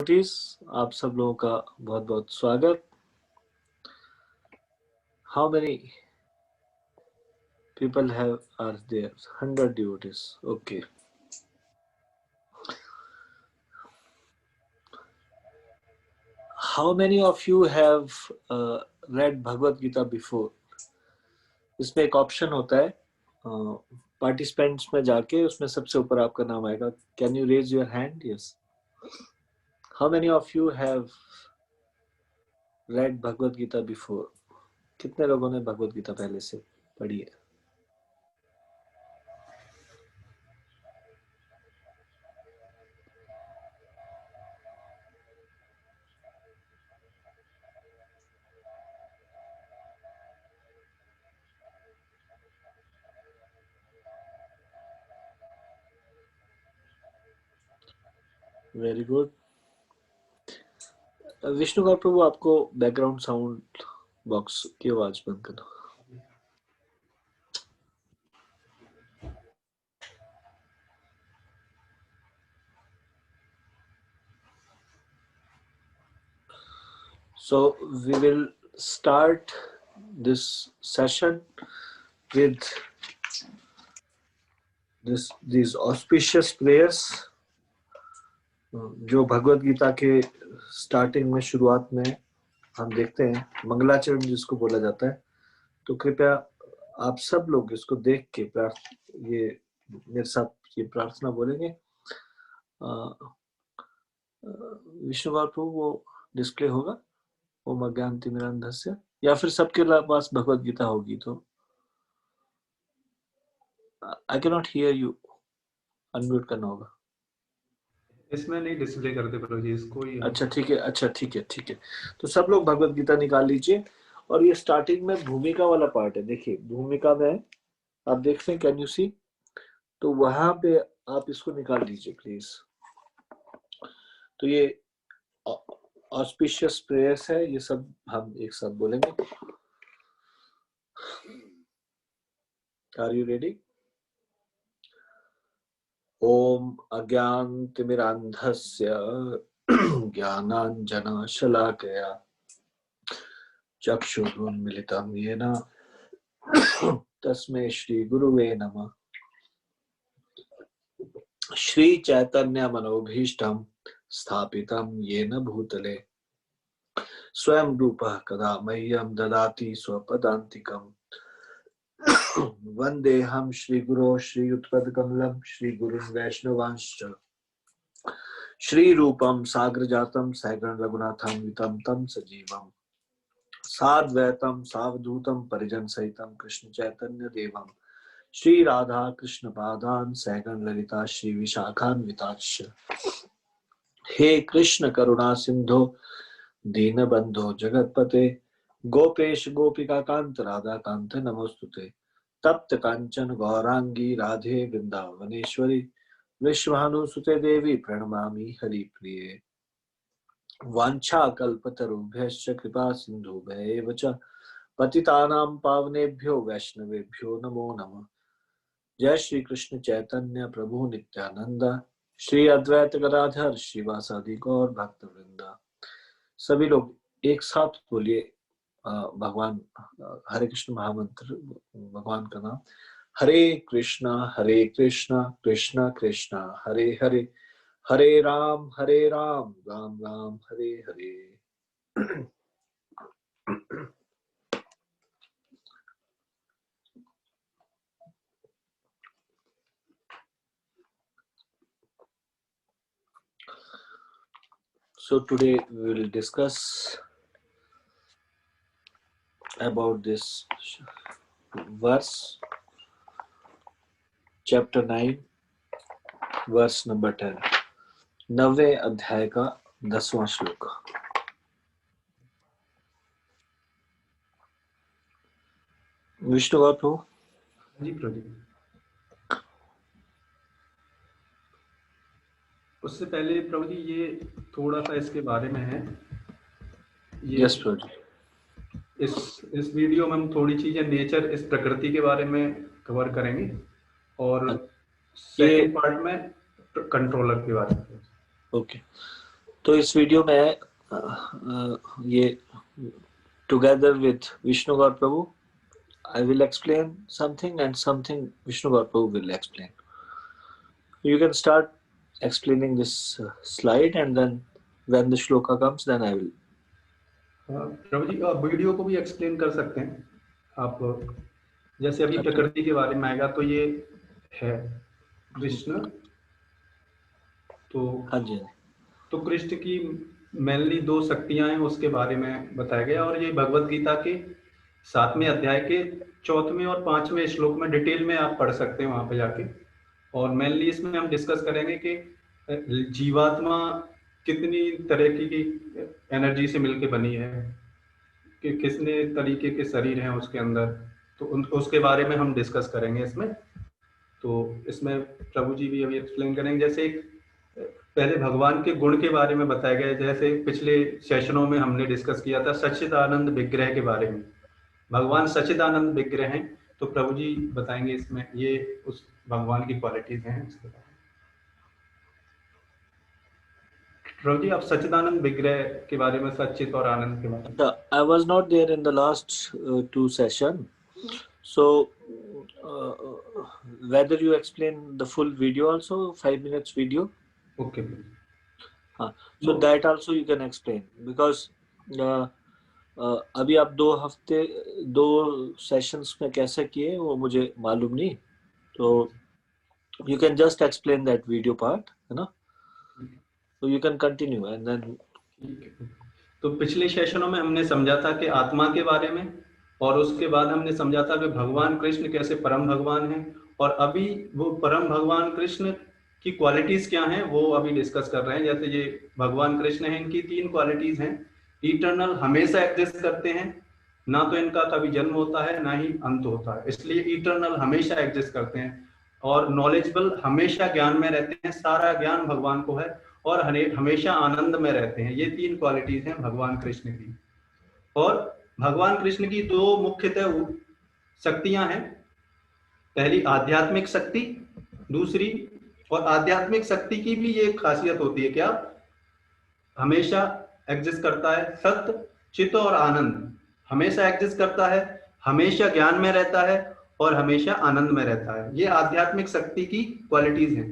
Notice आप सब लोगों का बहुत बहुत स्वागत। How many people have are there? 100 devotees. Okay. How many of you have read Bhagavad Gita before? इसमें एक ऑप्शन होता है पार्टिसिपेंट्स में जाके, उसमें सबसे ऊपर आपका नाम आएगा. Can you raise your hand? Yes. How many of you have read Bhagavad Gita before? कितने लोगों ने भगवद गीता पहले से पढ़ी है? Very good. विष्णुकार प्रभु, आपको बैकग्राउंड साउंड बॉक्स की आवाज बंद कर दो. So we will start this session with these auspicious prayers जो भगवद गीता के स्टार्टिंग में, शुरुआत में हम देखते हैं, मंगलाचरण जिसको बोला जाता है. तो कृपया आप सब लोग इसको देख के ये मेरे साथ ये प्रार्थना बोलेंगे. विष्णुवार प्रभु, वो डिस्प्ले होगा ओम अज्ञानतिमिरान्धस्य, या फिर सबके पास भगवद गीता होगी? तो I can not here you. Unmute करना होगा. इसमें नहीं डिस्प्ले करते प्रभु जी, इसको ही. अच्छा ठीक है, अच्छा ठीक है, ठीक है. तो सब लोग भगवद गीता निकाल लीजिए. और ये स्टार्टिंग में भूमिका वाला पार्ट है. देखिए भूमिका में आप देखते हैं, कैन यू सी? तो वहां पे आप इसको निकाल लीजिए प्लीज. तो ये ऑस्पिशियस प्रेयर्स है, ये सब हम एक साथ बोलेंगे. Are you ready? ओम अज्ञानतिमिरान्धस्य ज्ञानाञ्जनशलाकया चक्षुरुन्मीलितं येन तस्मै श्री गुरुवे नमः. श्री चैतन्य मनोभीष्टं स्थापितं येन भूतले स्वयं रूपः कदा मह्यं ददाति स्वपदान्तिकम्. वन्देऽहं श्रीगुरो श्रीयुतपदकमलं श्रीगुरुन् वैष्णवांश्च श्रीरूपं साग्रजातं सहगण रघुनाथान्वितं तं सजीवम् साद्वैतं सावधूतं परिजन सहितं कृष्ण चैतन्य देवं श्री राधा कृष्ण पादान् सहगण ललिता श्री विशाखान्विताश्च. हे कृष्ण करुणा सिंधो दीनबंधो जगतपते गोपेश गोपिका कांत राधा कांत नमोस्तुते. तप्त कांचन गौरांगी राधे वृंदावनेश्वरी विश्वानुसुते देवी प्रणमामि हरिप्रिये. वाञ्छा कल्पतरुभ्यश्च कृपा सिन्धुभ्यैव च पतितानां पावनेभ्यो वैष्णवेभ्यो नमो नमः. जय श्री कृष्ण चैतन्य प्रभु नित्यानंद श्री अद्वैत गदाधर श्रीवासादि गौर भक्त वृंदा. सभी लोग एक साथ बोलिए भगवान हरे कृष्ण महामंत्र, भगवान का नाम. हरे कृष्णा कृष्णा कृष्णा हरे हरे, हरे Ram Ram Ram Hare Hare. So today we will discuss about this verse, chapter 9, verse number 10. 9वें अध्याय का 10वां श्लोक. विष्णु प्रभु. जी प्रभु. उससे पहले प्रभु जी ये थोड़ा सा इसके बारे में है. यस प्रभु जी. इस वीडियो में हम थोड़ी चीजें नेचर, इस प्रकृति के बारे में कवर करेंगे, और सेकंड पार्ट में कंट्रोलर के बारे में. ओके. तो इस वीडियो में ये together with Vishnu Gaur Prabhu I will explain something and something Vishnu Gaur Prabhu will explain. You can start explaining this slide and then when the shloka comes then I will. प्रभु जी आप video को भी explain कर सकते हैं आप, जैसे अभी प्रकृति के बारे में आएगा तो ये है कृष्ण, तो हाँ जी, तो कृष्ण की मेनली 2 शक्तियां हैं उसके बारे में बताया गया, और ये भगवत गीता के 7वें अध्याय के 4वें और 5वें श्लोक में डिटेल में आप पढ़ सकते हैं वहां पे जाके। और मेनली इसमें हम डिस्कस करेंगे कि जीवात्मा कितनी तरह की एनर्जी से मिलके बनी है, कि कितने तरीके के शरीर हैं उसके अंदर, तो उसके बारे में हम डिस्कस करेंगे इसमें। तो इसमें प्रभु जी भी अभी एक्सप्लेन करेंगे। जैसे पहले भगवान के गुण के बारे में बताया गया, जैसे पिछले सेशनों में हमने डिस्कस किया था सच्चिदानंद विग्रह के बारे में। भगवान सच्चिदानंद विग्रह हैं, तो प्रभु जी बताएंगे इसमें ये उस भगवान की क्वालिटीज हैं इसके बारे में। प्रभु जी आप सच्चिदानंद विग्रह के बारे में, सच्चित और आनंद के बारे में। I was not there in the last 2 session, so whether you explain the full video also 5 minutes video. Okay. So that also you can explain because अभी आप 2 हफ्ते 2 सेशंस में कैसे किए वो मुझे मालूम नहीं, तो you can just explain that video part, है ना, so you can continue and then. तो पिछले सेशनों में हमने समझा था कि आत्मा के बारे में, और उसके बाद हमने समझा था कि भगवान कृष्ण कैसे परम भगवान हैं, और अभी वो परम भगवान कृष्ण की क्वालिटीज क्या हैं वो अभी डिस्कस कर रहे हैं। जैसे ये भगवान कृष्ण हैं, इनकी 3 क्वालिटीज हैं। इटर्नल, हमेशा एग्जिस्ट करते हैं, ना तो इनका कभी जन्म होता है ना ही अंत होता है, इसलिए इटर्नल, हमेशा एग्जिस्ट करते हैं। और नॉलेजेबल, हमेशा ज्ञान में रहते हैं, सारा ज्ञान भगवान को है, और हमेशा आनंद में रहते हैं। ये 3 क्वालिटीज हैं भगवान कृष्ण की। और भगवान कृष्ण की 2 मुख्यतः शक्तियां हैं, पहली आध्यात्मिक शक्ति, दूसरी, और आध्यात्मिक शक्ति की भी ये खासियत होती है, क्या हमेशा एग्जिस्ट करता है, सत्य, चित्त और आनंद, हमेशा एग्जिस्ट करता है, हमेशा ज्ञान में रहता है और हमेशा आनंद में रहता है। ये आध्यात्मिक शक्ति की क्वालिटीज हैं।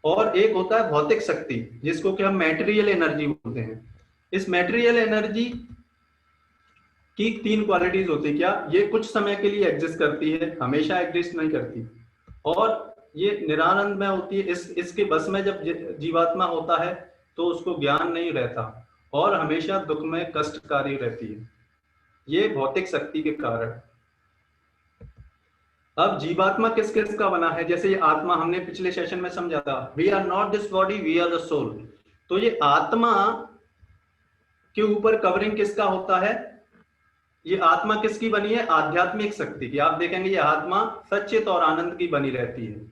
और एक होता है भौतिक शक्ति, जिसको कि हम मैटेरियल एनर्जी बोलते हैं। इस मैटेरियल एनर्जी की 3 क्वालिटीज होती है, क्या ये कुछ समय के लिए एग्जिस्ट करती है, हमेशा एग्जिस्ट नहीं करती, और ये निरानंद में होती है। इसके बस में जब जीवात्मा होता है तो उसको ज्ञान नहीं रहता, और हमेशा दुख में कष्टकारी रहती है, ये भौतिक शक्ति के कारण। अब जीवात्मा किस किस का बना है, जैसे ये आत्मा हमने पिछले सेशन में समझा था, we are not this body, we are the soul. तो ये आत्मा के ऊपर कवरिंग किसका होता है, ये आत्मा किसकी बनी है, आध्यात्मिक शक्ति की। आप देखेंगे ये आत्मा सच्चित और आनंद की बनी रहती है,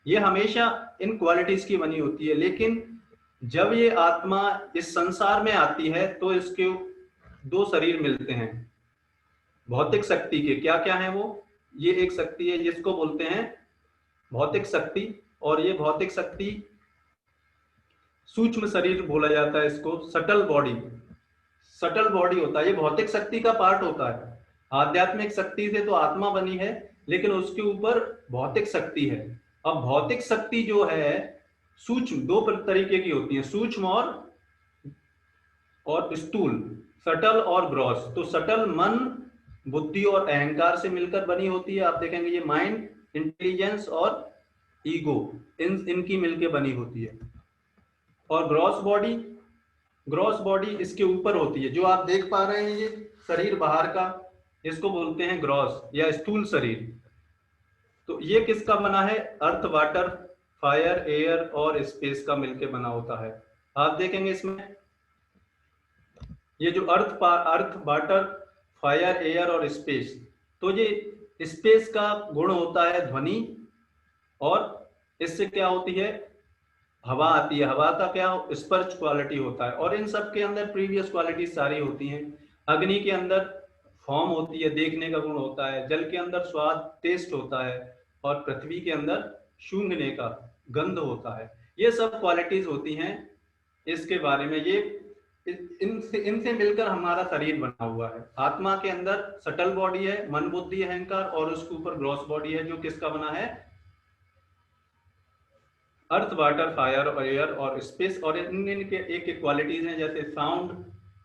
ये हमेशा इन क्वालिटीज की बनी होती है। लेकिन जब ये आत्मा इस संसार में आती है तो इसके 2 शरीर मिलते हैं भौतिक शक्ति के। क्या क्या है वो, ये एक शक्ति है जिसको बोलते हैं भौतिक शक्ति, और ये भौतिक शक्ति सूक्ष्म शरीर बोला जाता है इसको, सटल बॉडी, सटल बॉडी होता है, ये भौतिक शक्ति का पार्ट होता है। आध्यात्मिक शक्ति से तो आत्मा बनी है, लेकिन उसके ऊपर भौतिक शक्ति है। अब भौतिक शक्ति जो है सूक्ष्म 2 तरीके की होती है, सूक्ष्म और स्थूल, सटल और ग्रॉस। तो सटल मन, बुद्धि और अहंकार से मिलकर बनी होती है। आप देखेंगे ये माइंड, इंटेलिजेंस और ईगो, इनकी मिलकर बनी होती है। और ग्रॉस बॉडी इसके ऊपर होती है, जो आप देख पा रहे हैं ये शरीर बाहर का, इसको बोलते हैं ग्रॉस या स्थूल शरीर। तो ये किसका बना है, अर्थ, वाटर, फायर, एयर और स्पेस का मिलकर बना होता है। आप देखेंगे इसमें ये जो अर्थ, वाटर, फायर, एयर और स्पेस, तो ये स्पेस का गुण होता है ध्वनि, और इससे क्या होती है, हवा आती है। हवा का क्या स्पर्श क्वालिटी होता है, और इन सब के अंदर प्रीवियस क्वालिटी सारी होती हैं। अग्नि के अंदर फॉर्म होती है, देखने का गुण होता है। जल के अंदर स्वाद, टेस्ट होता है, और पृथ्वी के अंदर सूंघने का गंध होता है। ये सब क्वालिटीज होती हैं इसके बारे में ये इनसे मिलकर हमारा शरीर बना हुआ है। आत्मा के अंदर सटल बॉडी है, मन बुद्धि अहंकार, और उसके ऊपर ग्रॉस बॉडी है जो किसका बना है? अर्थ वाटर फायर और एयर और स्पेस। और इनके एक एक क्वालिटीज हैं, जैसे साउंड,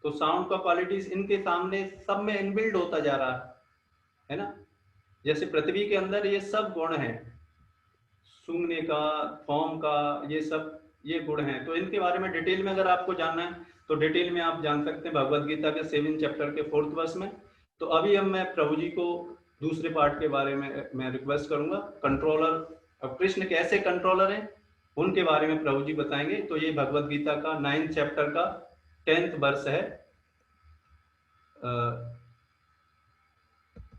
तो साउंड का क्वालिटीज इनके सामने सब में इनबिल्ड होता जा रहा है ना। जैसे पृथ्वी के अंदर ये सब गुण हैं, सूंघने का, फॉर्म का, ये सब ये गुण हैं। तो इनके बारे में डिटेल में अगर आपको जानना है तो डिटेल में आप जान सकते हैं भगवद गीता के 7 चैप्टर के 4th वर्स में। तो अभी अब मैं प्रभु जी को दूसरे पार्ट के बारे में मैं रिक्वेस्ट करूंगा। कंट्रोलर, अब कृष्ण कैसे कंट्रोलर हैं उनके बारे में प्रभु जी बताएंगे। तो ये भगवद गीता का 9th चैप्टर का 10th वर्स है।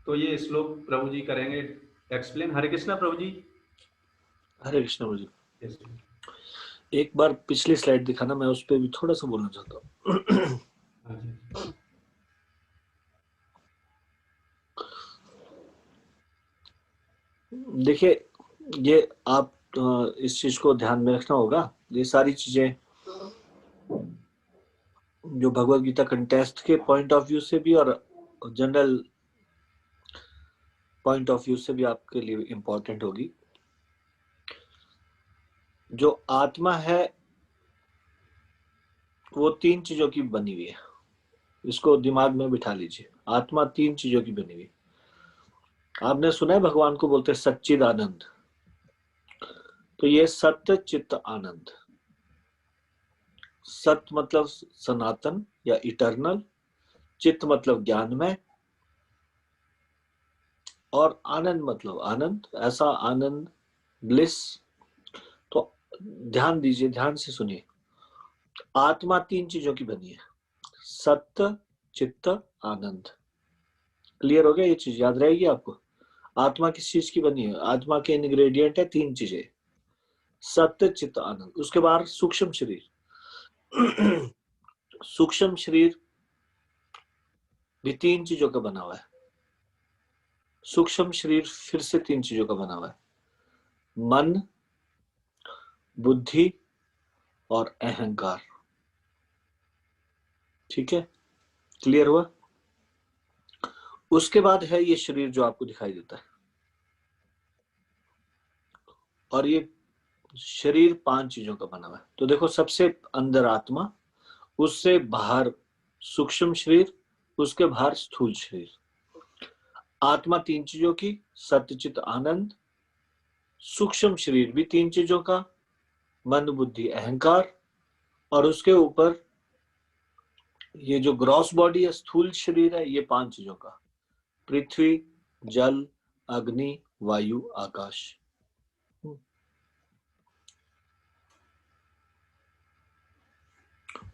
तो ये श्लोक प्रभु जी करेंगे एक्सप्लेन। हरे कृष्णा प्रभु जी। हरे कृष्ण प्रभु जी। Yes, एक बार पिछली स्लाइड दिखाना, मैं उस पर भी थोड़ा सा बोलना चाहता हूँ। हाँ जी। देखिए, ये आप इस चीज को ध्यान में रखना होगा। ये सारी चीजें जो भगवत गीता कंटेस्ट के पॉइंट ऑफ व्यू से भी और जनरल पॉइंट ऑफ व्यू से भी आपके लिए इंपॉर्टेंट होगी। जो आत्मा है वो 3 चीजों की बनी हुई है, इसको दिमाग में बिठा लीजिए। आत्मा 3 चीजों की बनी हुई है। आपने सुना है भगवान को बोलते हैं सच्चिद आनंद, तो ये सत्य चित्त आनंद। सत्य मतलब सनातन या इटर्नल, चित्त मतलब ज्ञानमय, और आनंद मतलब आनंद, ऐसा आनंद, ब्लिस। तो ध्यान दीजिए, ध्यान से सुनिए। आत्मा 3 चीजों की बनी है, सत्य चित्त आनंद। क्लियर हो गया? ये चीज याद रहेगी आपको। आत्मा किस चीज की बनी है? आत्मा के इंग्रेडिएंट है 3 चीजें, सत्य चित्त आनंद। उसके बाद सूक्ष्म शरीर। सूक्ष्म शरीर भी 3 चीजों का बना हुआ है। सूक्ष्म शरीर फिर से 3 चीजों का बना हुआ है, मन, बुद्धि और अहंकार। ठीक है, क्लियर हुआ? उसके बाद है ये शरीर जो आपको दिखाई देता है, और ये शरीर 5 चीजों का बना हुआ है। तो देखो, सबसे अंदर आत्मा, उससे बाहर सूक्ष्म शरीर, उसके बाहर स्थूल शरीर। आत्मा 3 चीजों की, सत्यचित आनंद। सूक्ष्म शरीर भी 3 चीजों का, मन बुद्धि अहंकार। और उसके ऊपर ये जो ग्रॉस बॉडी है, स्थूल शरीर है, ये 5 चीजों का, पृथ्वी, जल, अग्नि, वायु, आकाश।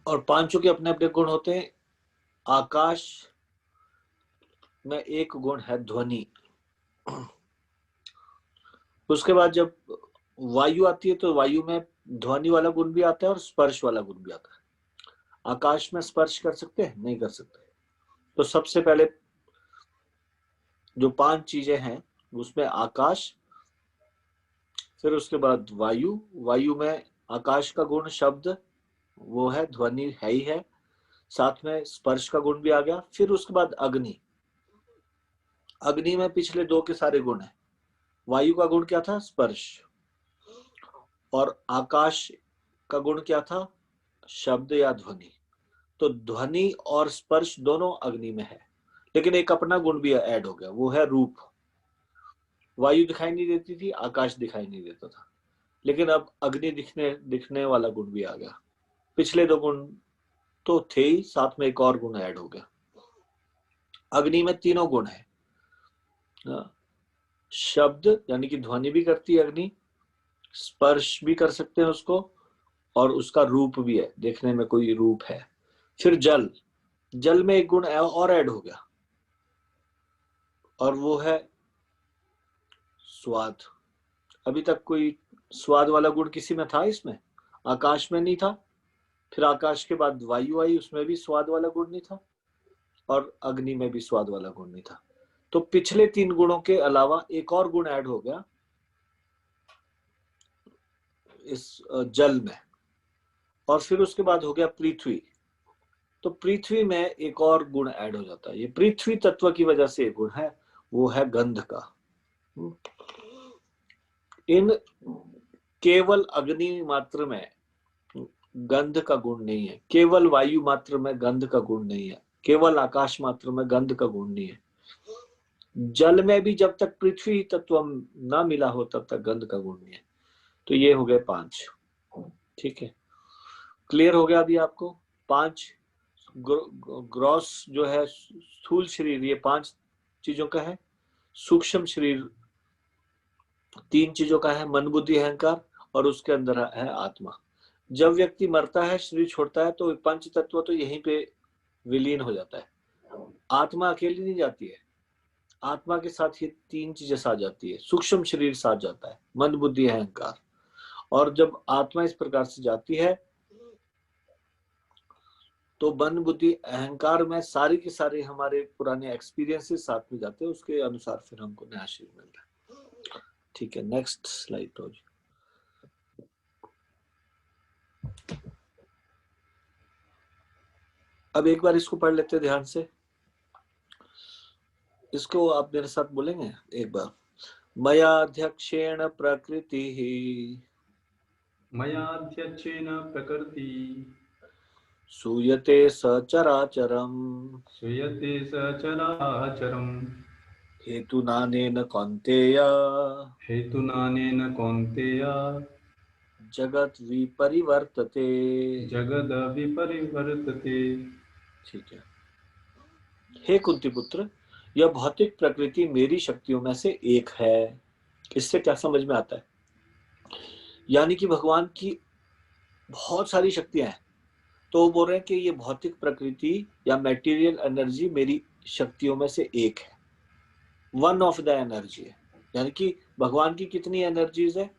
और पांचों के अपने अपने गुण होते हैं। आकाश में एक गुण है ध्वनि। उसके बाद जब वायु आती है तो वायु में ध्वनि वाला गुण भी आता है और स्पर्श वाला गुण भी आता है। आकाश में स्पर्श कर सकते हैं? नहीं कर सकते। तो सबसे पहले जो 5 चीजें हैं उसमें आकाश, फिर उसके बाद वायु। वायु में आकाश का गुण शब्द, वो है, ध्वनि है ही है, साथ में स्पर्श का गुण भी आ गया। फिर उसके बाद अग्नि। अग्नि में पिछले 2 के सारे गुण है। वायु का गुण क्या था? स्पर्श। और आकाश का गुण क्या था? शब्द या ध्वनि। तो ध्वनि और स्पर्श दोनों अग्नि में है, लेकिन एक अपना गुण भी ऐड हो गया, वो है रूप। वायु दिखाई नहीं देती थी, आकाश दिखाई नहीं देता था, लेकिन अब अग्नि दिखने वाला गुण भी आ गया। पिछले 2 गुण तो थे ही, साथ में एक और गुण ऐड हो गया। अग्नि में तीनों गुण है। शब्द यानी कि ध्वनि भी करती है अग्नि, स्पर्श भी कर सकते हैं उसको, और उसका रूप भी है, देखने में कोई रूप है। फिर जल, जल में एक गुण और ऐड हो गया, और वो है स्वाद। अभी तक कोई स्वाद वाला गुण किसी में था इसमें? आकाश में नहीं था। फिर आकाश के बाद वायु आई, उसमें भी स्वाद वाला गुण नहीं था, और अग्नि में भी स्वाद वाला गुण नहीं था। तो पिछले 3 गुणों के अलावा एक और गुण ऐड हो गया इस जल में, और फिर उसके बाद हो गया पृथ्वी। तो पृथ्वी में एक और गुण ऐड हो जाता है। ये पृथ्वी तत्व की वजह से एक गुण है, वो है गंध का। इन केवल अग्नि मात्र में गंध का गुण नहीं है, केवल वायु मात्र में गंध का गुण नहीं है, केवल आकाश मात्र में गंध का गुण नहीं है। जल में भी जब तक पृथ्वी तत्व ना मिला हो तब तक गंध का गुण नहीं है। तो ये हो गए 5। ठीक है, क्लियर हो गया अभी आपको? 5 ग्रॉस जो है स्थूल शरीर, ये 5 चीजों का है। सूक्ष्म शरीर 3 चीजों का है, मन बुद्धि अहंकार, और उसके अंदर है आत्मा। जब व्यक्ति मरता है, शरीर छोड़ता है, तो पंच तत्व तो यहीं पे विलीन हो जाता है। आत्मा अकेली नहीं जाती है, आत्मा के साथ ये 3 चीजें साथ जाती है। सूक्ष्म शरीर साथ जाता है, मन बुद्धि अहंकार। और जब आत्मा इस प्रकार से जाती है तो मन बुद्धि अहंकार में सारी के सारे हमारे पुराने एक्सपीरियंसेस साथ में जाते हैं, उसके अनुसार फिर हमको नया शरीर मिलता है। ठीक है, नेक्स्ट स्लाइड तो जी। अब एक बार इसको पढ़ लेते हैं ध्यान से। इसको आप मेरे साथ बोलेंगे एक बार। मयाध्यक्षेण प्रकृति मयाध्यक्षेण प्रकृति सूयते सचराचरम् श्रूयते सचराचरम् हेतुनानेन कौन्तेय हेतुनानेन कौन्तेय जगत विपरिवर्तते। जगद विपरिवर्तते। ठीक है। हे कुंती पुत्र, यह भौतिक प्रकृति मेरी शक्तियों में से एक है। इससे क्या समझ में आता है? यानी कि भगवान की बहुत सारी शक्तियां हैं, तो वो बोल रहे हैं कि ये भौतिक प्रकृति या मटेरियल एनर्जी मेरी शक्तियों में से एक है, वन ऑफ द एनर्जी है। यानी कि भगवान की कितनी एनर्जीज है?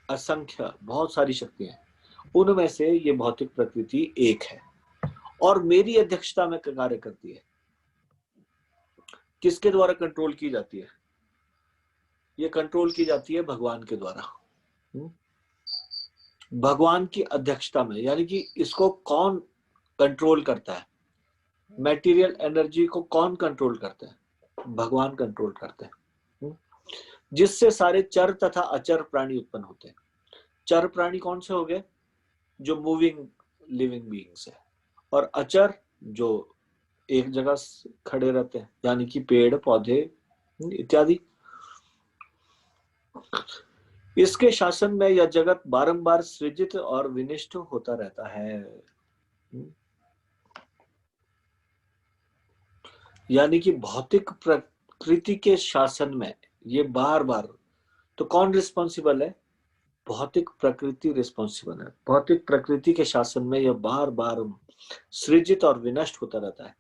असंख्य, बहुत सारी शक्तियां हैं, उनमें से ये भौतिक प्रकृति एक है और मेरी अध्यक्षता में कार्य करती है। किसके द्वारा कंट्रोल की जाती है? ये कंट्रोल की जाती है भगवान के द्वारा, भगवान की अध्यक्षता में। यानी कि इसको कौन कंट्रोल करता है? मटेरियल एनर्जी को कौन कंट्रोल करता है? भगवान कंट्रोल करते हैं, जिससे सारे चर तथा अचर प्राणी उत्पन्न होते हैं। चर प्राणी कौन से हो गए? जो मूविंग लिविंग बीइंग्स है, और अचर जो एक जगह खड़े रहते हैं, यानी कि पेड़ पौधे इत्यादि। इसके शासन में यह जगत बारंबार सृजित और विनिष्ट होता रहता है। यानी कि भौतिक प्रकृति के शासन में ये बार बार, तो कौन रिस्पॉन्सिबल है? भौतिक प्रकृति रिस्पॉन्सिबल है। भौतिक प्रकृति के शासन में यह बार बार सृजित और विनष्ट होता रहता है।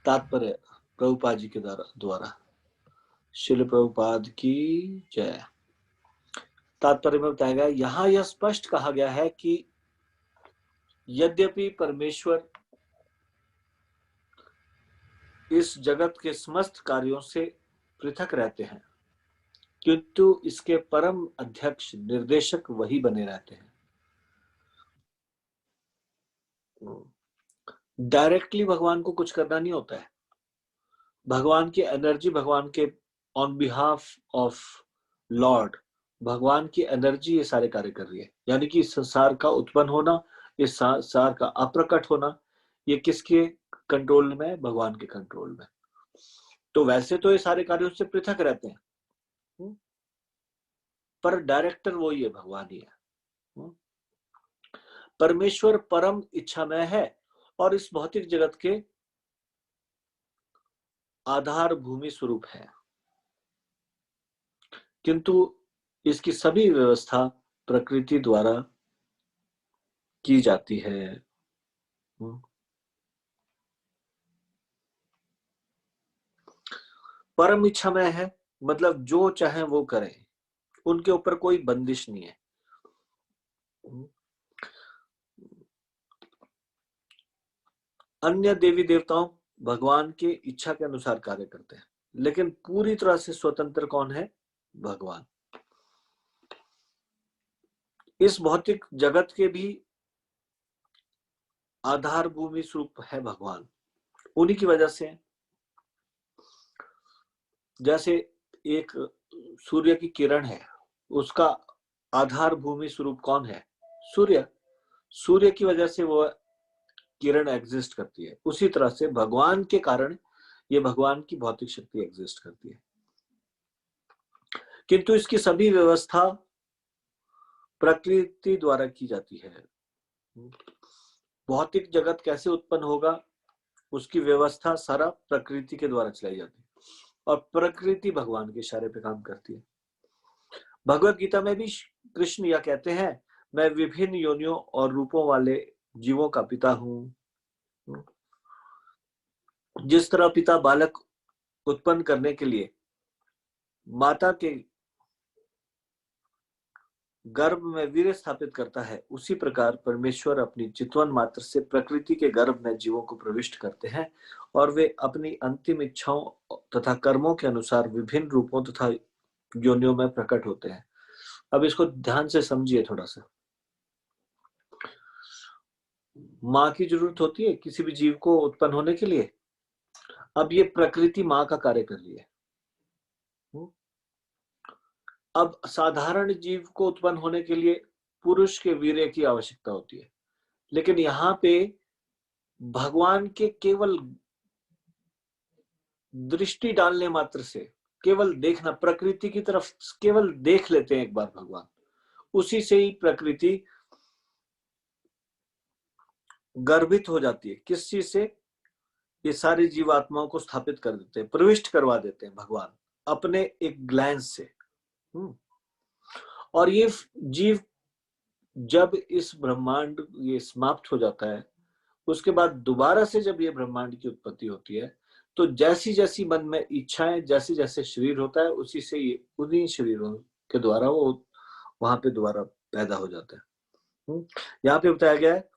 तात्पर्य प्रभुपाद जी के द्वारा। शिल प्रभुपाद की जय। तात्पर्य में बताया गया, यहां यह स्पष्ट कहा गया है कि यद्यपि परमेश्वर इस जगत के समस्त कार्यों से पृथक रहते हैं, किंतु इसके परम अध्यक्ष निर्देशक वही बने रहते हैं। डायरेक्टली भगवान को कुछ करना नहीं होता है। भगवान की एनर्जी, भगवान के ऑन बिहाफ ऑफ लॉर्ड, भगवान की एनर्जी ये सारे कार्य कर रही है। यानी कि इस संसार का उत्पन्न होना, इस संसार का अप्रकट होना, ये किसके कंट्रोल में? भगवान के कंट्रोल में। तो वैसे तो ये सारे कार्यों से पृथक रहते हैं, पर डायरेक्टर वही है, भगवान ही है। परमेश्वर परम इच्छामय है और इस भौतिक जगत के आधार भूमि स्वरूप है, किंतु इसकी सभी व्यवस्था प्रकृति द्वारा की जाती है। परम इच्छामय है मतलब जो चाहे वो करें, उनके ऊपर कोई बंदिश नहीं है। अन्य देवी देवताओं भगवान के इच्छा के अनुसार कार्य करते हैं, लेकिन पूरी तरह से स्वतंत्र कौन है? भगवान। इस भौतिक जगत के भी आधार भूमि स्वरूप है भगवान। उन्हीं की वजह से, जैसे एक सूर्य की किरण है, उसका आधार भूमि स्वरूप कौन है? सूर्य। सूर्य की वजह से वो किरण एग्जिस्ट करती है। उसी तरह से भगवान के कारण ये भगवान की भौतिक शक्ति एग्जिस्ट करती है। किंतु इसकी सभी व्यवस्था प्रकृति द्वारा की जाती है। भौतिक जगत कैसे उत्पन्न होगा, उसकी व्यवस्था सारा प्रकृति के द्वारा चलाई जाती है, और प्रकृति भगवान के इशारे पे काम करती है। भगवत गीता में भी कृष्ण यह कहते हैं, मैं विभिन्न योनियों और रूपों वाले जीवों का पिता हूं। जिस तरह पिता बालक उत्पन्न करने के लिए माता के गर्भ में वीर्य स्थापित करता है, उसी प्रकार परमेश्वर अपनी चितवन मात्र से प्रकृति के गर्भ में जीवों को प्रविष्ट करते हैं, और वे अपनी अंतिम इच्छाओं तथा कर्मों के अनुसार विभिन्न रूपों तथा योनियों में प्रकट होते हैं। अब इसको ध्यान से समझिए थोड़ा सा। माँ की जरूरत होती है किसी भी जीव को उत्पन्न होने के लिए। अब ये प्रकृति माँ का कार्य कर रही है। अब साधारण जीव को उत्पन्न होने के लिए पुरुष के वीर्य की आवश्यकता होती है, लेकिन यहाँ पे भगवान के केवल दृष्टि डालने मात्र से, केवल देखना, प्रकृति की तरफ केवल देख लेते हैं एक बार भगवान, उसी से ही प्रकृति गर्भित हो जाती है। किस चीज से? ये सारी जीवात्माओं को स्थापित कर देते हैं, प्रविष्ट करवा देते हैं भगवान अपने एक ग्लैंस से। और ये जीव जब इस ब्रह्मांड ये समाप्त हो जाता है, उसके बाद दोबारा से जब ये ब्रह्मांड की उत्पत्ति होती है, तो जैसी जैसी मन में इच्छाएं, जैसे जैसे शरीर होता है, उसी से ये उन्हीं शरीरों के द्वारा वो वहां पे दोबारा पैदा हो जाता है। यहाँ पे बताया गया है,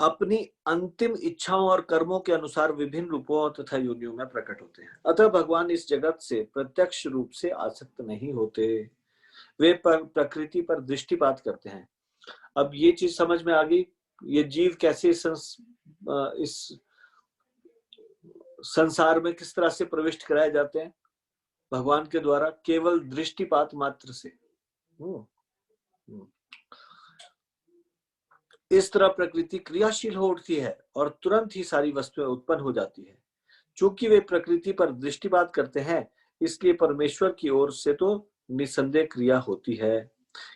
अपनी अंतिम इच्छाओं और कर्मों के अनुसार विभिन्न रूपों तथा योनियों में प्रकट होते हैं। अतः भगवान इस जगत से प्रत्यक्ष रूप से आसक्त नहीं होते, वे प्रकृति पर दृष्टिपात करते हैं। अब ये चीज समझ में आ गई, ये जीव कैसे इस संसार में किस तरह से प्रविष्ट कराए जाते हैं भगवान के द्वारा, केवल दृष्टिपात मात्र से। इस तरह प्रकृति क्रियाशील हो उठती है और तुरंत ही सारी वस्तुएं उत्पन्न हो जाती है। चूंकि वे प्रकृति पर दृष्टिपात करते हैं, इसलिए परमेश्वर की ओर से तो निसंदेह क्रिया होती है,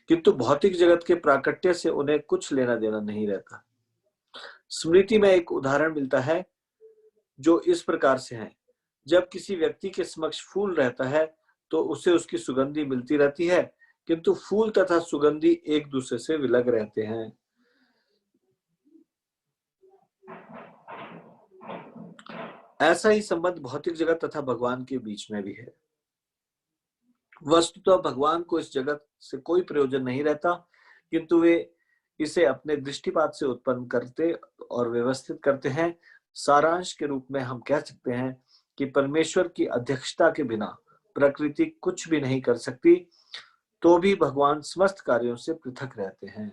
किंतु भौतिक जगत के प्राकट्य से उन्हें कुछ लेना देना नहीं रहता। स्मृति में एक उदाहरण मिलता है जो इस प्रकार से है, जब किसी व्यक्ति के समक्ष फूल रहता है तो उसे उसकी सुगंधी मिलती रहती है, किंतु फूल तथा सुगंधी एक दूसरे से विलग रहते हैं। ऐसा ही संबंध भौतिक जगत तथा भगवान के बीच में भी है। वस्तुतः भगवान को इस जगत से कोई प्रयोजन नहीं रहता, किंतु वे इसे अपने दृष्टिपात से उत्पन्न करते और व्यवस्थित करते हैं। सारांश के रूप में हम कह सकते हैं कि परमेश्वर की अध्यक्षता के बिना प्रकृति कुछ भी नहीं कर सकती, तो भी भगवान समस्त कार्यों से पृथक रहते हैं।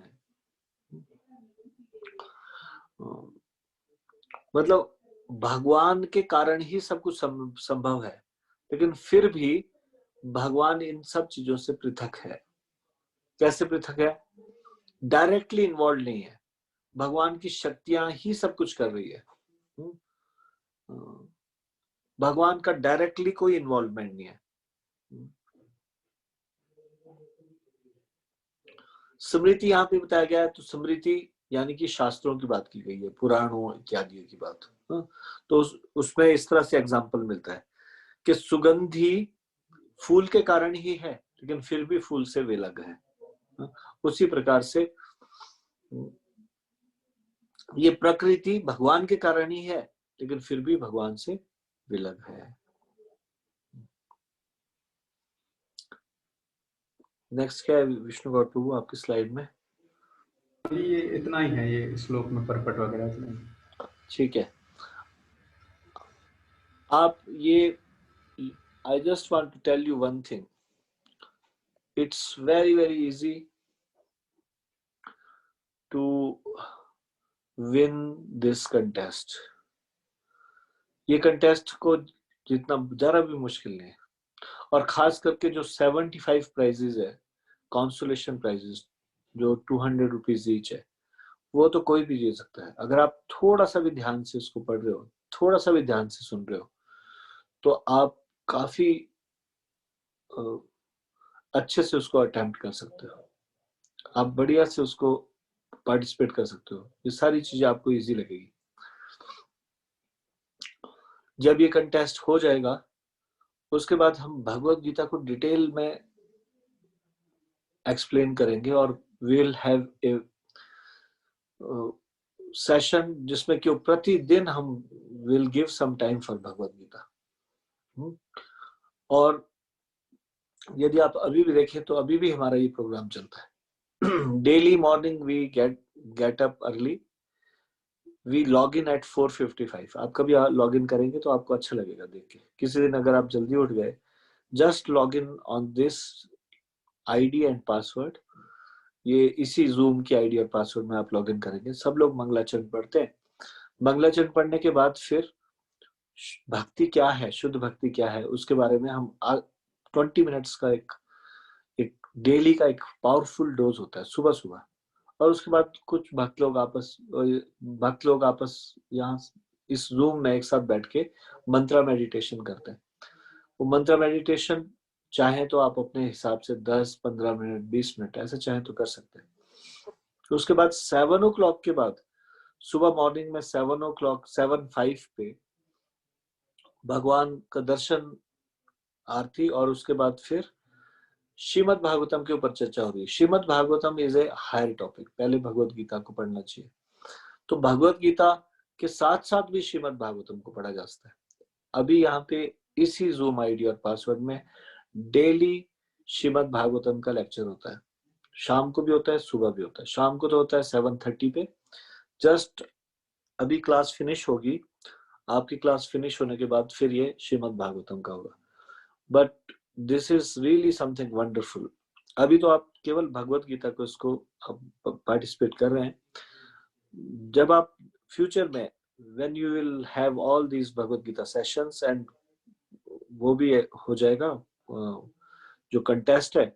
मतलब भगवान के कारण ही सब कुछ संभव है, लेकिन फिर भी भगवान इन सब चीजों से पृथक है। कैसे पृथक है? डायरेक्टली इन्वॉल्व नहीं है, भगवान की शक्तियां ही सब कुछ कर रही है। भगवान का डायरेक्टली कोई इन्वॉल्वमेंट नहीं है। स्मृति यहाँ पे बताया गया है, तो स्मृति यानी कि शास्त्रों की बात की गई है, पुराणों इत्यादि की बात। तो उसमें इस तरह से एग्जाम्पल मिलता है कि सुगंधी फूल के कारण ही है, लेकिन फिर भी फूल से विलग है। उसी प्रकार से ये प्रकृति भगवान के कारण ही है, लेकिन फिर भी भगवान से विलग है। नेक्स्ट क्या है विष्णु गौड़ प्रभु आपकी स्लाइड में? ये इतना ही है, ये श्लोक में परपट वगैरह इतना ही। ठीक है। आप ये, I just want to tell you one thing, it's very easy to win this contest. ये contest को जितना जरा भी मुश्किल नहीं है, और खास करके जो 75 प्राइजेस है, consolation prizes जो 200 रुपीज ईच है, वो तो कोई भी जीत सकता है अगर आप थोड़ा सा भी ध्यान से इसको पढ़ रहे हो, थोड़ा सा भी ध्यान से सुन रहे हो, तो आप काफी अच्छे से उसको अटेम्प्ट कर सकते हो, आप बढ़िया से उसको पार्टिसिपेट कर सकते हो, ये सारी चीजें आपको इजी लगेगी। जब ये कंटेस्ट हो जाएगा उसके बाद हम भगवत गीता को डिटेल में एक्सप्लेन करेंगे और we'll have a सेशन जिसमें कि प्रतिदिन हम will give some time for Bhagavad Gita. और यदि आप अभी भी देखें तो अभी भी हमारा ये प्रोग्राम चलता है। Daily morning we get up early, we log in at 4:55। आप कभी लॉग इन करेंगे तो आपको अच्छा लगेगा देख के। किसी दिन अगर आप जल्दी उठ गए, just log in on this ID and password, ये इसी जूम की आईडी और पासवर्ड में आप लॉग इन करेंगे। सब लोग मंगलाचरण पढ़ते हैं। मंगलाचरण पढ़ने के बाद फिर भक्ति क्या है, शुद्ध भक्ति क्या है, उसके बारे में हम 20 मिनट्स का एक डेली का एक पावरफुल डोज होता है सुबह सुबह। और उसके बाद कुछ भक्त लोग आपस यहाँ इस रूम में एक साथ बैठ के मंत्रा मेडिटेशन करते हैं। वो मंत्रा मेडिटेशन चाहे तो आप अपने हिसाब से 10-15 मिनट 20 मिनट ऐसे चाहे तो कर सकते हैं। तो उसके बाद 7 o'clock के बाद सुबह मॉर्निंग में 7:05 पे भगवान का दर्शन, आरती, और उसके बाद फिर श्रीमद् भागवतम के ऊपर चर्चा हो रही है। Shrimad Bhagavatam is a higher topic, पहले भगवत गीता को पढ़ना चाहिए। तो भगवत गीता के साथ साथ भी श्रीमद् भागवतम को पढ़ा जा सकता है। अभी यहाँ पे इसी जूम आईडी और पासवर्ड में डेली श्रीमद् भागवतम का लेक्चर होता है। शाम को भी होता है, सुबह भी होता है। शाम को तो होता है 7:30 पे। जस्ट अभी क्लास फिनिश होगी, आपकी क्लास फिनिश होने के बाद फिर ये श्रीमद् भागवतम का होगा। But this is really something wonderful. अभी तो आप केवल भगवत गीता को इसको पार्टिसिपेट कर रहे हैं। जब आप फ्यूचर में when you will have all these Bhagavad Gita sessions and वो भी हो जाएगा जो कंटेस्ट है,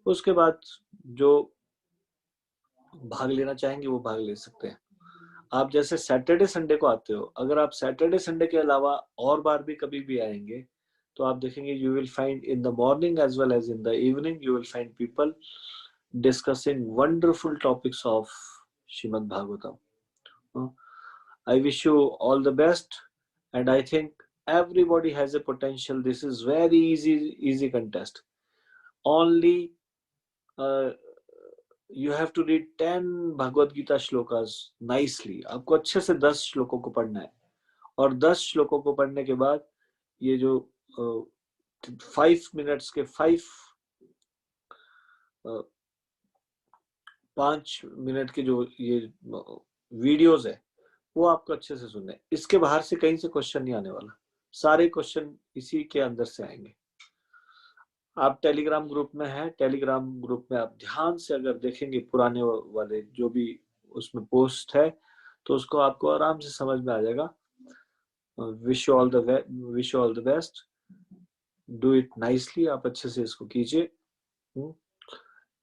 उसके बाद जो भाग लेना चाहेंगे वो भाग ले सकते हैं। आप जैसे सैटरडे संडे को आते हो, अगर आप सैटरडे संडे के अलावा और बार भी कभी भी आएंगे तो आप देखेंगे you will find in the morning as well as in the evening you will find people discussing wonderful topics of Shrimad Bhagavatam. I wish you all the best, and I think everybody has a potential. This is very easy contest. Only you have to read 10 Bhagavad Gita shlokas nicely. आपको अच्छे से 10 श्लोकों को पढ़ना है, और 10 श्लोकों को पढ़ने के बाद ये जो 5 मिनट्स के 5 मिनट के जो ये वीडियोस है वो आपको अच्छे से सुनने। इसके बाहर से कहीं से क्वेश्चन नहीं आने वाला, सारे क्वेश्चन इसी के अंदर से आएंगे। आप टेलीग्राम ग्रुप में हैं, टेलीग्राम ग्रुप में आप ध्यान से अगर देखेंगे पुराने वाले जो भी उसमें पोस्ट है तो उसको आपको आराम से समझ में आ जाएगा। Wish you all the best, do it nicely, आप अच्छे से इसको कीजिए,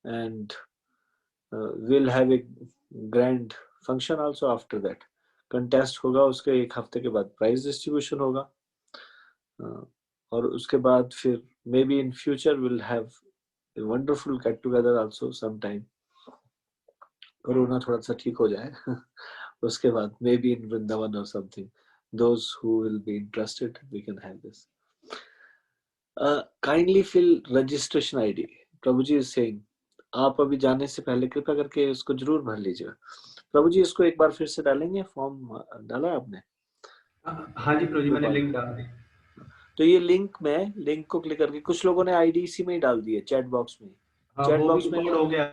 and will have A grand function also after that. Contest होगा, उसके एक हफ्ते के बाद प्राइज डिस्ट्रीब्यूशन होगा, और उसके बाद फिर maybe in future will have a wonderful get together also some time. Corona थोड़ा सा ठीक हो जाए उसके बाद मे बी इन वृंदावन और something, those who will be interested we can have this. Kindly fill registration ID. Prabhu ji is saying, आप अभी जाने से पहले कृपया करके इसको जरूर भर लीजिएगा। प्रभु जी इसको एक बार फिर से डालेंगे, फॉर्म डाला आपने? हाँ जी प्रभु जी, मैंने लिंक डाल दी। तो ये लिंक को क्लिक करके, कुछ लोगों ने आईडी इसी में ही डाल दी है चैट बॉक्स में। चैट बॉक्स में हो गया,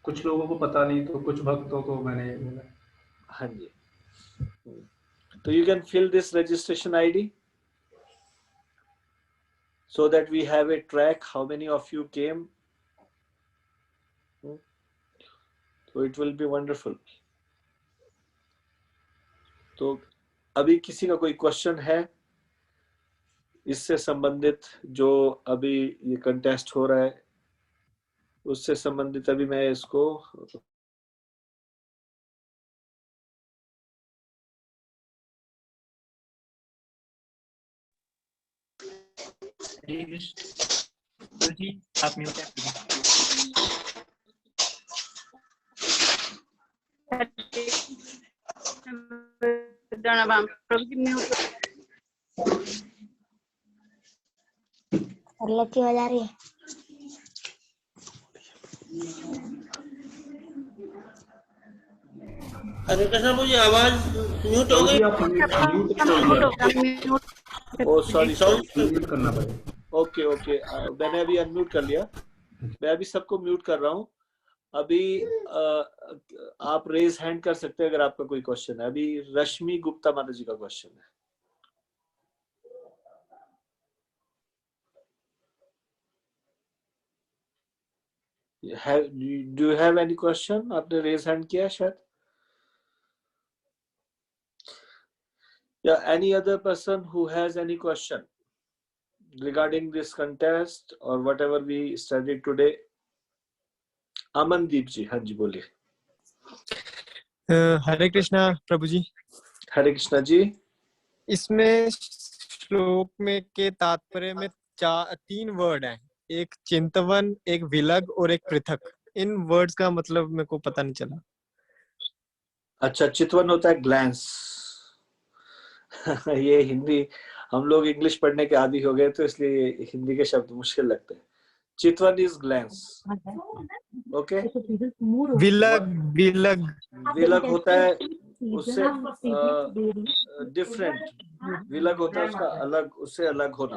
कुछ लोगों को पता नहीं, तो कुछ भक्तों को मैंने बोला। हाँ जी, तो you can fill this registration ID so that we have a track how many of you came तो इट विल बी वंडरफुल। तो अभी किसी का कोई क्वेश्चन है इससे संबंधित, जो अभी ये कंटेस्ट हो रहा है उससे संबंधित? अभी मैं इसको जी आप म्यूट हैं। प्रभु जी म्यूट। लकी हो जा रही है। हरे कृष्ण प्रभु जी, आवाज म्यूट हो प्रभु गई। जी आप म्यूट कर लिया, ओ सॉरी म्यूट करना पड़ेगा। ओके ओके, मैंने अभी अनम्यूट कर लिया। मैं अभी सबको म्यूट कर रहा हूँ। अभी आप रेज हैंड कर सकते हैं अगर आपका कोई क्वेश्चन है। अभी रश्मि गुप्ता माता जी का क्वेश्चन है। Do you have any question? आपने रेज हैंड किया शायद, या any other person who has any question regarding this contest or whatever we studied today? Amandeep ji, हाँ जी बोलिए। हरे कृष्णा प्रभु जी। हरे कृष्णा जी। इसमें श्लोक में के तात्पर्य में 3 वर्ड हैं, एक चिंतवन, एक विलग और एक पृथक। इन वर्ड्स का मतलब मेरे को पता नहीं चला। अच्छा, चितवन होता है ग्लैंस। ये हिंदी, हम लोग इंग्लिश पढ़ने के आदी हो गए तो इसलिए हिंदी के शब्द मुश्किल लगते हैं। चितवन इज ग्लैंस, ओके। विलग विलग विलग होता है उससे डिफरेंट, विलग होता है उसका अलग, उससे अलग होना।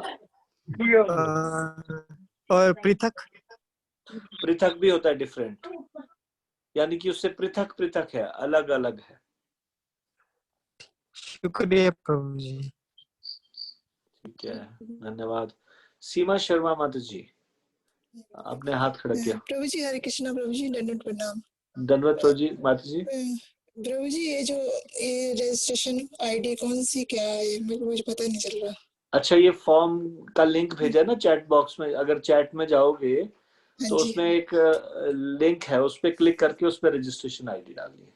और पृथक, पृथक भी होता है डिफरेंट, यानी कि उससे पृथक पृथक है, अलग अलग है। शुक्रिया प्रभु जी। ठीक है, धन्यवाद। सीमा शर्मा माता जी, आपने हाथ खड़ा किया। प्रभु जी हरे कृष्णा। प्रभु जी दंडवत प्रणाम। धन्यवाद प्रभु जी। माता जी प्रभु जी ये रजिस्ट्रेशन आईडी कौन सी क्या है, मेरे को मुझे पता नहीं चल रहा। अच्छा, ये फॉर्म का लिंक भेजा ना चैट बॉक्स में, अगर चैट में जाओगे तो उसमें एक लिंक है, उस पर क्लिक करके उस पर रजिस्ट्रेशन आईडी डालनी है।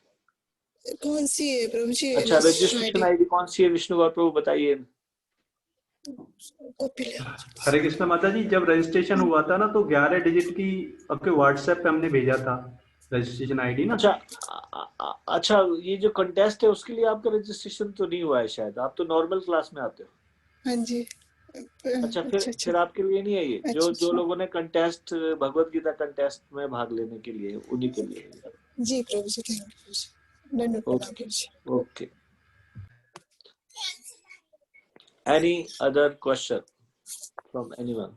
कौन सी है प्रभु जी? अच्छा, रजिस्ट्रेशन आईडी कौन सी है विष्णु गौर प्रभु बताइए। हरे कृष्णा माता जी, जब रजिस्ट्रेशन हुआ था ना तो 11 डिजिट की आपके व्हाट्सएप पे हमने भेजा था रजिस्ट्रेशन आईडी ना। अच्छा, ये जो कंटेस्ट है उसके लिए आपका रजिस्ट्रेशन तो नहीं हुआ है शायद, आप तो नॉर्मल क्लास में आते हो। हाँ जी। अच्छा, फिर आपके लिए नहीं है ये। जो लोगों ने कंटेस्ट, भगवत गीता कंटेस्ट में भाग लेने के लिए, उन्हीं के लिए जी Prabhu ji. Thank you. Okay. Any other question from anyone?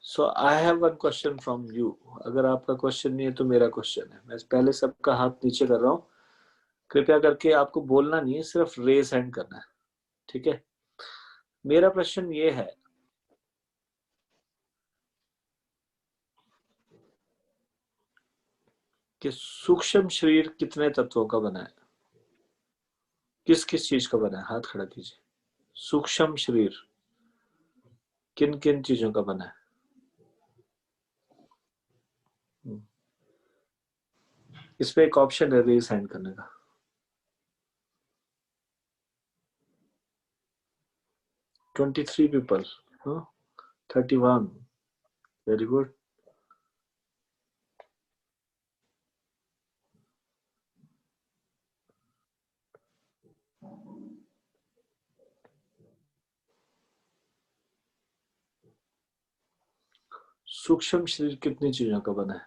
So I have one question from you. अगर आपका क्वेश्चन नहीं है तो मेरा क्वेश्चन है। मैं पहले सबका हाथ नीचे कर रहा हूँ, कृपया करके आपको बोलना नहीं है, सिर्फ रेज हैंड करना है, ठीक है। मेरा प्रश्न ये है कि सूक्ष्म शरीर कितने तत्वों का बना है? किस किस चीज का बना है? हाथ खड़ा कीजिए। सूक्ष्म शरीर किन किन चीजों का बना है? इस पे एक ऑप्शन है रेज हैंड करने का। 23 people, 31, very good. सूक्ष्म शरीर कितनी चीजों का बना है?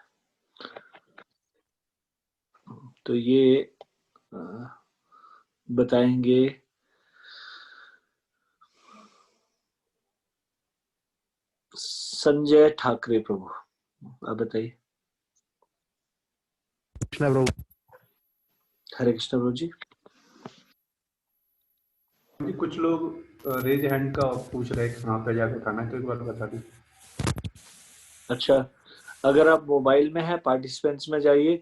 तो ये बताएंगे संजय ठाकरे प्रभु, आप बताइए। कृष्णा प्रभु। हरे कृष्ण प्रभु जी। कुछ लोग रेज हैंड का पूछ रहे कहाँ पे जाके उठाना है, तो एक बार बता दी। अच्छा, अगर आप मोबाइल में है, पार्टिसिपेंट्स में जाइए,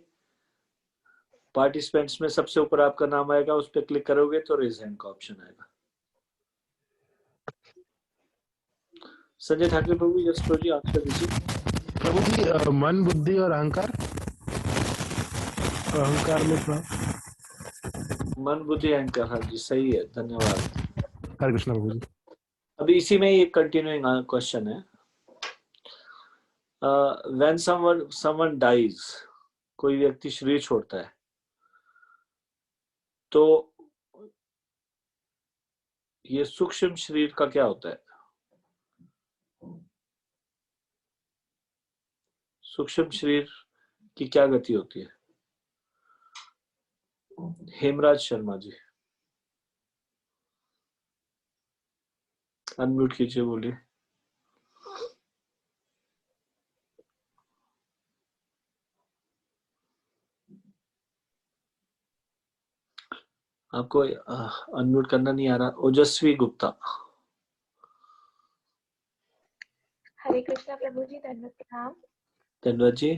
पार्टिसिपेंट्स में सबसे ऊपर आपका नाम आएगा, उस पर क्लिक करोगे तो रेज हैंड का ऑप्शन आएगा। संजय ठाकरे प्रभु, यस प्रभु जी, आंसर दीजिए। प्रभु जी मन, बुद्धि और अहंकार, अहंकार में थोड़ा। मन, बुद्धि, अहंकार, हाँ जी सही है, धन्यवाद। हरे कृष्ण प्रभु जी। अभी इसी में ही एक कंटिन्यूइंग क्वेश्चन है। व्हेन समवन डाइज, कोई व्यक्ति शरीर छोड़ता है, तो ये सूक्ष्म शरीर का क्या होता है? सूक्ष्म शरीर की क्या गति होती है? हेमराज शर्मा जी, अनम्यूट कीजिए, बोलिए। आपको अनम्यूट करना नहीं आ रहा। ओजस्वी गुप्ता। हरे कृष्णा प्रभु जी, धन्यवाद प्रणाम। धन्यवाद जी।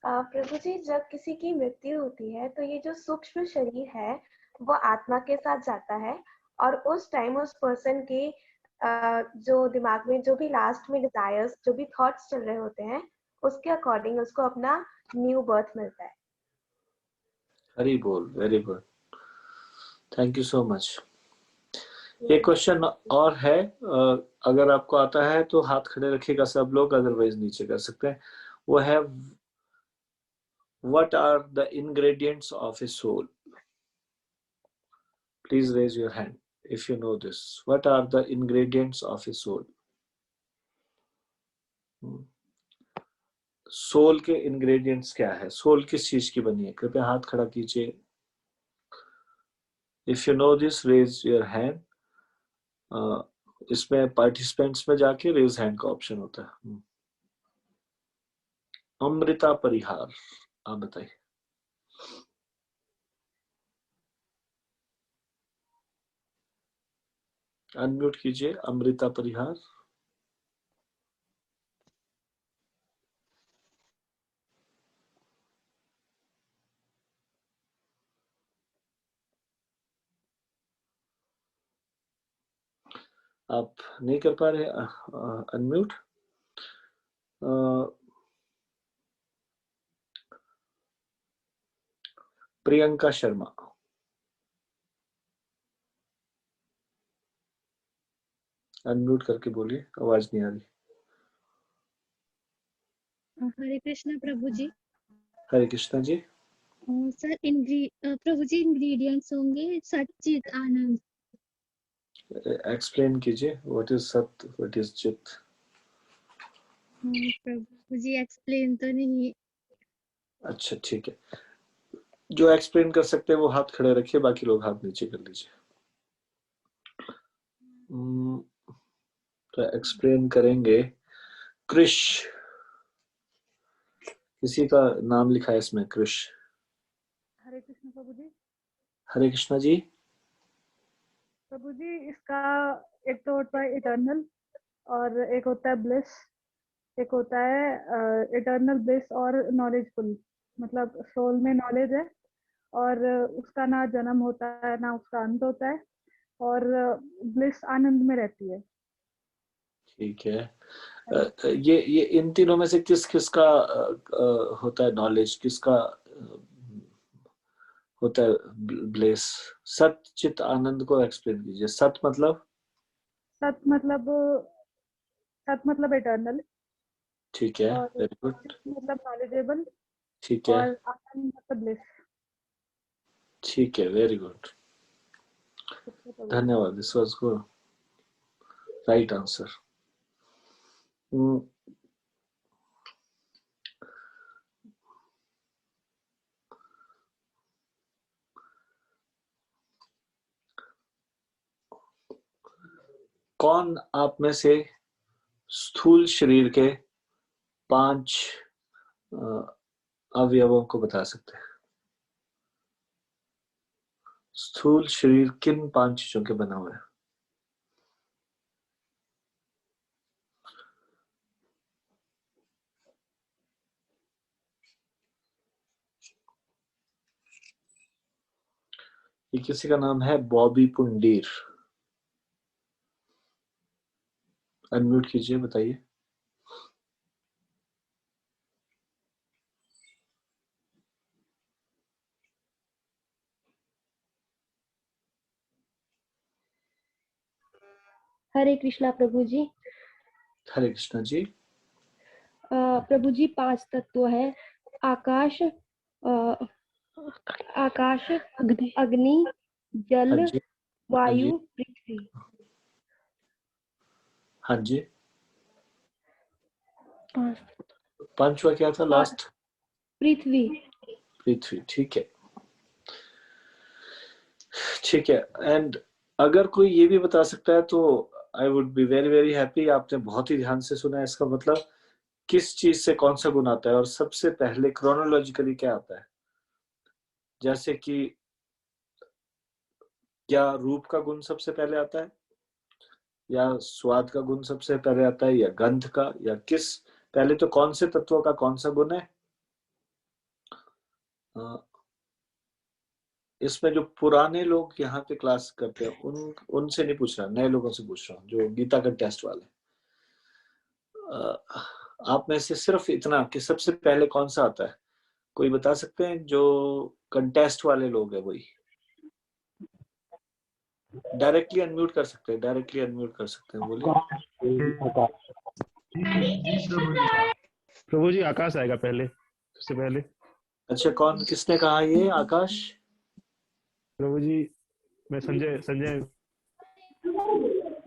प्रभु जी, जब किसी की मृत्यु होती है तो ये जो सूक्ष्म शरीर है वो आत्मा के साथ जाता है, और उस टाइम उस पर्सन के जो दिमाग में जो भी लास्ट में डिजायर्स, जो भी थॉट्स चल रहे होते हैं, उसके अकॉर्डिंग उसको अपना न्यू बर्थ मिलता है। हरी बोल, very good, thank you so much. एक क्वेश्चन और है, अगर आपको आता है तो हाथ खड़े रखिएगा सब लोग, अदरवाइज नीचे कर सकते हैं। वो है, what are the ingredients of a soul? Please raise your hand if you know this. What are the ingredients of a soul? Soul के इंग्रेडिएंट्स क्या है? सोल किस चीज की बनी है? कृपया हाथ खड़ा कीजिए। If you know this, raise your hand. इसमें पार्टिसिपेंट्स में जाके रेज हैंड का ऑप्शन होता है। अमृता परिहार, आप बताइए। अनम्यूट कीजिए, अमृता परिहार। आप नहीं कर पा रहे अनम्यूट? प्रियंका शर्मा, अनम्यूट करके बोलिए, आवाज नहीं आ रही। हरे कृष्णा प्रभु जी। हरे कृष्णा जी। सर प्रभु जी इंग्रेडिएंट्स होंगे सच्चित आनंद। एक्सप्लेन कीजिए, व्हाट इज सत, व्हाट इज चित? प्रभु जी एक्सप्लेन तो नहीं। अच्छा ठीक है, जो एक्सप्लेन कर सकते हैं वो हाथ खड़े रखिए, बाकी लोग हाथ नीचे कर लीजिए। तो एक्सप्लेन करेंगे कृष। किसी का नाम लिखा है इसमें, कृष। हरे कृष्ण प्रभु जी। हरे कृष्णा जी। प्रभु जी, इसका एक तो होता है इटर्नल, और एक होता है ब्लिस, एक होता है इटर्नल ब्लिस और नॉलेजफुल। मतलब सोल में नॉलेज है, और उसका ना जन्म होता है ना उसका अंत होता है, और ब्लिस आनंद में रहती है। ठीक है, ये इन तीनों में से किस किस का होता है नॉलेज, किसका होता है ब्लेस? सत चित आनंद को एक्सप्लेन कीजिए। सत मतलब? सत मतलब इटर्नल, ठीक है, और वेरी गुड। मतलब नॉलेजेबल, ठीक है, और आनंद मतलब ब्लिस। ठीक है, वेरी गुड, धन्यवाद। This was good, right answer. कौन आप में से स्थूल शरीर के 5 अवयवों को बता सकते हैं? स्थूल शरीर किन 5 चीजों के बना हुआ है? ये किसी का नाम है बॉबी पुंडीर। अनम्यूट कीजिए, बताइए। हरे कृष्णा प्रभु जी। हरे कृष्णा जी। प्रभु जी 5 तत्व है, आकाश, आकाश, अग्नि, जल, हाँ जी, वायु, पृथ्वी। हाँ जी। पांचवा क्या था लास्ट? पृथ्वी। पृथ्वी, ठीक है, ठीक है। एंड अगर कोई ये भी बता सकता है तो I would be very very happy. आपने बहुत ही ध्यान से सुना है, इसका मतलब किस चीज से कौन सा गुण आता है और सबसे पहले क्रोनोलॉजिकली क्या आता है। जैसे कि क्या रूप का गुण सबसे पहले आता है, या स्वाद का गुण सबसे पहले आता है, या गंध का, या किस पहले तो कौन से तत्वों का कौन सा गुण है। इसमें जो पुराने लोग यहाँ पे क्लास करते हैं उनसे नहीं पूछ रहा, नए लोगों से पूछ रहा हूँ जो गीता का टेस्ट वाले। आप में से सिर्फ इतना कि सबसे पहले कौन सा आता है, कोई बता सकते हैं? जो कंटेस्ट वाले लोग हैं वही डायरेक्टली अनम्यूट कर सकते हैं, डायरेक्टली अनम्यूट कर सकते हैं, बोलिए। प्रभु जी आकाश आएगा पहले, सबसे पहले। अच्छा, कौन, किसने कहा ये आकाश? प्रभु जी मैं संजय संजय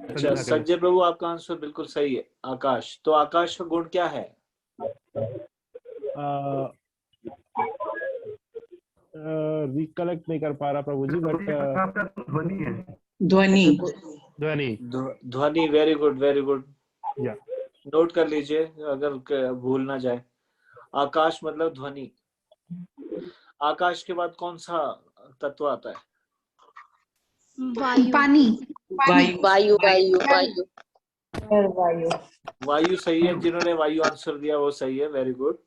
अच्छा, संजय प्रभु, आपका आंसर बिल्कुल सही है, आकाश। तो आकाश का गुण क्या है? रिकलेक्ट नहीं कर पा रहा प्रभु जी, बट ध्वनि है। ध्वनि ध्वनि, ध्वनि। Very good, very good. या नोट कर लीजिए अगर भूल ना जाए। आकाश मतलब ध्वनि। आकाश के बाद कौन सा तत्व आता है? वायु। पानी। वायु वायु वायु वायु वायु। वायु सही है, जिन्होंने वायु आंसर दिया वो सही है, very good.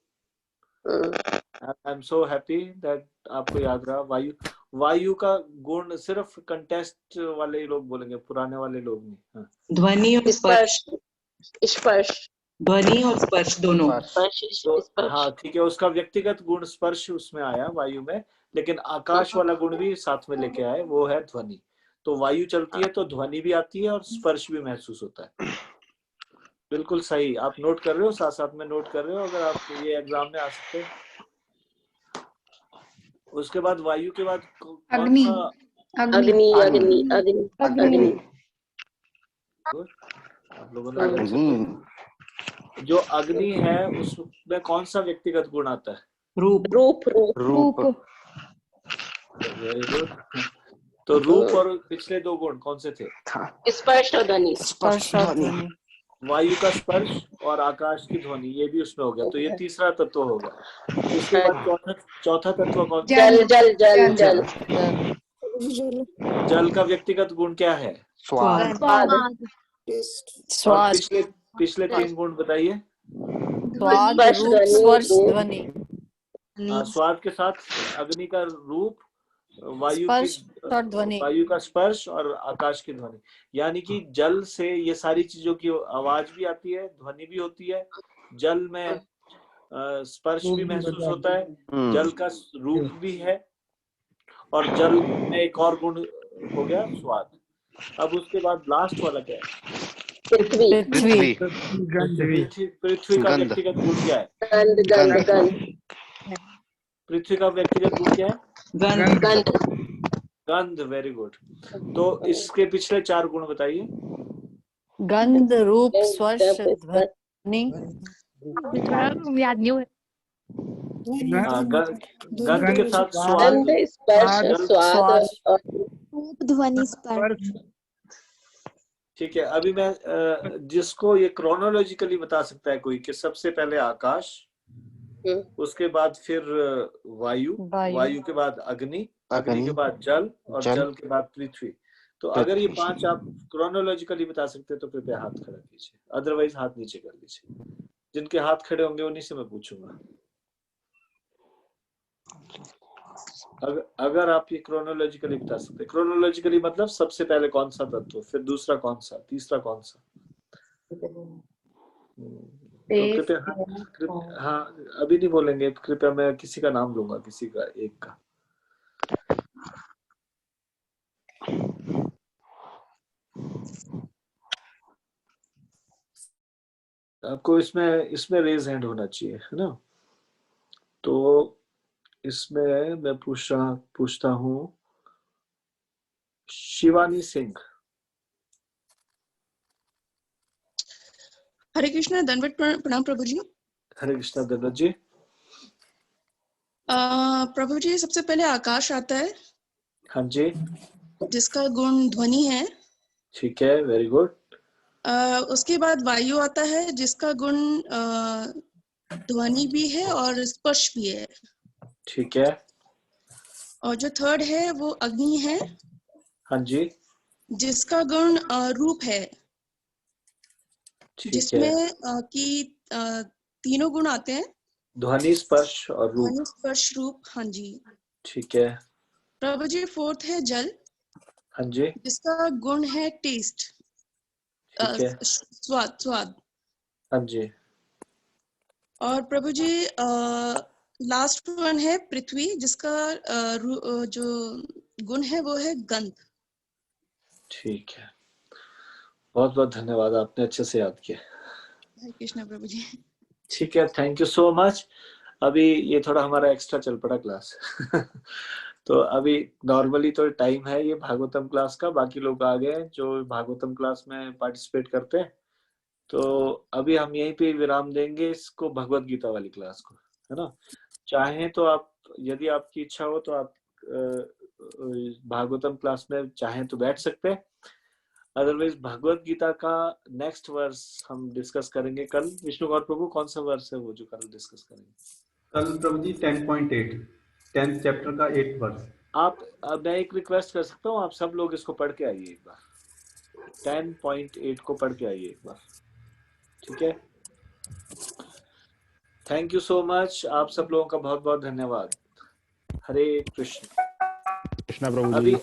I am so happy that आपको याद रहा वायु। वायु का गुण सिर्फ कंटेस्ट वाले लोग बोलेंगे, पुराने वाले लोग नहीं। हाँ। ध्वनि और स्पर्श, स्पर्श, ध्वनि और स्पर्श दोनों। तो हाँ ठीक है, उसका व्यक्तिगत गुण स्पर्श उसमें आया वायु में, लेकिन आकाश वाला गुण भी साथ में लेके आए, वो है ध्वनि। तो वायु चलती है तो ध्वनि भी आती है और स्पर्श भी महसूस होता है। बिल्कुल सही, आप नोट कर रहे हो, साथ साथ में नोट कर रहे हो, अगर आप ये एग्जाम में आ सकते हैं। उसके बाद वायु के बाद अग्नि। अग्नि अग्नि अग्नि अग्नि। आप लोगों ने जो अग्नि है उसमें कौन सा व्यक्तिगत गुण आता है? रूप रूप रूप। Very good. तो रूप और पिछले दो गुण कौन से थे? स्पर्श और ध्वनि। स्पर्श और ध्वनि। वायु का स्पर्श और आकाश की ध्वनि, ये भी उसमें हो गया। तो ये तीसरा तत्व होगा। इसके बाद चौथा तत्व कौन? जल जल जल जल। जल का व्यक्तिगत गुण क्या है? स्वाद। स्वाद। पिछले 3 गुण बताइए। स्वाद, रूप, स्पर्श, ध्वनि। स्वाद के साथ अग्नि का रूप, वायु का स्पर्श और आकाश की ध्वनि। यानी कि जल से ये सारी चीजों की आवाज भी आती है, ध्वनि भी होती है। जल में स्पर्श भी महसूस होता है, जल का रूप भी है, और जल में एक और गुण हो गया स्वाद। अब उसके बाद लास्ट वाला क्या है? पृथ्वी। पृथ्वी का व्यक्तिगत गुण क्या है? गंध गंध गंध। पृथ्वी का व्यक्तिगत गुण क्या है? गंध गंध गंध। Very good. तो इसके पिछले 4 गुण बताइए। गंध, रूप, स्पर्श, ध्वनि। याद नहीं हुआ। गंध के साथ स्वाद, स्पर्श, स्वाद और रूप, ध्वनि, स्पर्श। ठीक है। अभी मैं जिसको ये क्रोनोलॉजिकली बता सकता है कोई कि सबसे पहले आकाश, उसके बाद फिर वायु, वायु के बाद अग्नि, अग्नि के बाद जल, और जल के बाद पृथ्वी। तो अगर ये 5 आप क्रोनोलॉजिकली बता सकते हैं तो कृपया हाथ खड़ा कीजिए, अदरवाइज हाथ नीचे कर लीजिए। जिनके हाथ खड़े होंगे उन्हीं से मैं पूछूंगा। अगर आप ये क्रोनोलॉजिकली बता सकते, क्रोनोलॉजिकली मतलब सबसे पहले कौन सा तत्व, फिर दूसरा कौन सा, तीसरा कौन सा। तो कृपया हाँ अभी नहीं बोलेंगे, कृपया मैं किसी का नाम लूंगा, किसी का एक का। आपको इसमें रेज हैंड होना चाहिए, है ना। तो इसमें मैं पूछता हूँ शिवानी सिंह। हरे कृष्णा, दंडवत प्रणाम प्रभु जी। हरे कृष्णा दंडवत जी। प्रभु जी सबसे पहले आकाश आता है। हाँ जी। जिसका गुण ध्वनि है। ठीक है, वेरी गुड। उसके बाद वायु आता है जिसका गुण ध्वनि भी है और स्पर्श भी है। ठीक है। और जो थर्ड है वो अग्नि है। हाँ जी। जिसका गुण रूप है। जिसमें कि तीनों गुण आते हैं, ध्वनि, स्पर्श और रूप। ध्वनि, स्पर्श, रूप। हाँ जी। ठीक है प्रभु जी फोर्थ है जल। हाँ जी। जिसका गुण है टेस्ट, ठीक है। स्वाद। हाँ जी। और प्रभु जी लास्ट वन है पृथ्वी, जिसका जो गुण है वो है गंध। ठीक है, बहुत बहुत धन्यवाद, आपने अच्छे से याद किया। हरे कृष्णा प्रभु जी। ठीक है, थैंक यू सो मच। अभी ये थोड़ा हमारा एक्स्ट्रा चल पड़ा क्लास तो अभी नॉर्मली तो टाइम है ये भागवतम क्लास का, बाकी लोग आ गए जो भागवतम क्लास में पार्टिसिपेट करते हैं। तो अभी हम यहीं पे विराम देंगे इसको, भगवत गीता वाली क्लास को, है ना। चाहें तो आप, यदि आपकी इच्छा हो तो आप भागवतम क्लास में चाहें तो बैठ सकते हैं। अदरवाइज भगवत गीता का नेक्स्ट वर्स हम डिस्कस करेंगे कल। विष्णु गौर प्रभु, कौन सा वर्स है वो जो कल डिस्कस करेंगे? कल प्रभु जी 10.8 10th चैप्टर का 8th वर्स। मैं एक रिक्वेस्ट कर सकता हूँ, आप सब लोग इसको पढ़ के आइए एक बार, 10.8 को पढ़ के आइए एक बार, ठीक है। थैंक यू सो मच, आप सब लोगों का बहुत बहुत धन्यवाद। हरे कृष्ण। कृष्णा प्रभु जी।